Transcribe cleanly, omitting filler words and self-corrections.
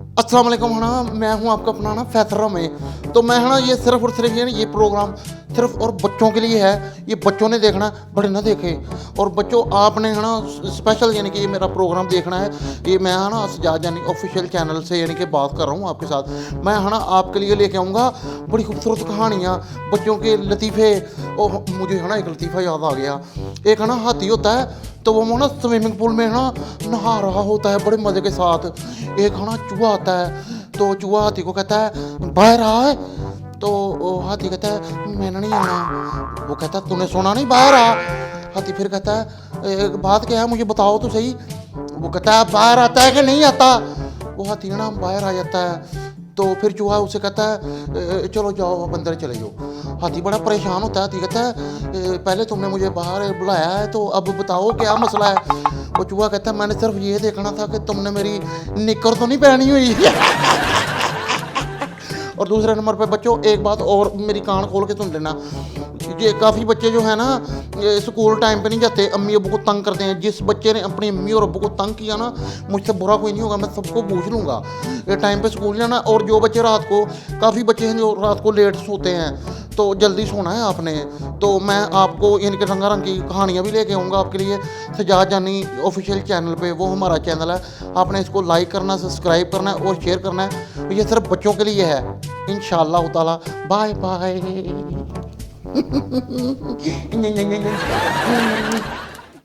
अस्सलाम वालेकुम है ना, मैं हूँ आपका अपना ना फैसरा में। तो मैं है ना ये सिर्फ़ और सिर्फ़ ये प्रोग्राम सिर्फ़ और बच्चों के लिए है। ये बच्चों ने देखना है, बड़े ना देखें। और बच्चों आपने है ना स्पेशल यानी कि ये मेरा प्रोग्राम देखना है। ये मैं है ना सजाद यानी ऑफ़िशियल चैनल से यानी कि बात कर रहा हूँ आपके साथ। मैं है ना आपके लिए लेके आऊँगा बड़ी खूबसूरत कहानियाँ, बच्चों के लतीफ़े। और मुझे है ना एक लतीफ़ा याद आ गया। एक है ना हाथी होता है, तो वो ना स्विमिंग पूल में है ना नहा रहा होता है बड़े मज़े के साथ। एक है ना चूहा आता है, तो चूहा हाथी को कहता है बाहर आ है। तो वो हाथी कहता है मैंने नहीं आना। वो कहता है तूने सुना नहीं, बाहर आ। हाथी फिर कहता है एक बात क्या है मुझे बताओ तो सही। वो कहता है बाहर आता है कि नहीं आता। वो हाथी ना बाहर आ जाता है। तो फिर चूहा उसे कहता है चलो जाओ अब अंदर चले जाओ। हाथी बड़ा परेशान होता है। हाथी कहता है पहले तुमने मुझे बाहर बुलाया है, तो अब बताओ क्या मसला है। वो चूहा कहता है मैंने सिर्फ ये देखना था कि तुमने मेरी निक्कर तो नहीं पहनी हुई। और दूसरे नंबर पे बच्चों एक बात और मेरी कान खोल के सुन लेना। ये काफ़ी बच्चे जो है ना ये स्कूल टाइम पे नहीं जाते, अम्मी अब्बू को तंग करते हैं। जिस बच्चे ने अपनी अम्मी और अब्बू को तंग किया ना, मुझसे बुरा कोई नहीं होगा, मैं सबको पूछ लूँगा। ये टाइम पे स्कूल जाना। और जो बच्चे रात को, काफ़ी बच्चे हैं जो रात को लेट सोते हैं, तो जल्दी सोना है आपने। तो मैं आपको इनके रंगारंग की कहानियाँ भी लेके आऊँगा आपके लिए सजाद जानी ऑफिशियल चैनल पे। वो हमारा चैनल है, आपने इसको लाइक करना, सब्सक्राइब करना है और शेयर करना है। ये सिर्फ बच्चों के लिए है। इंशाअल्लाह ताला। Bye bye.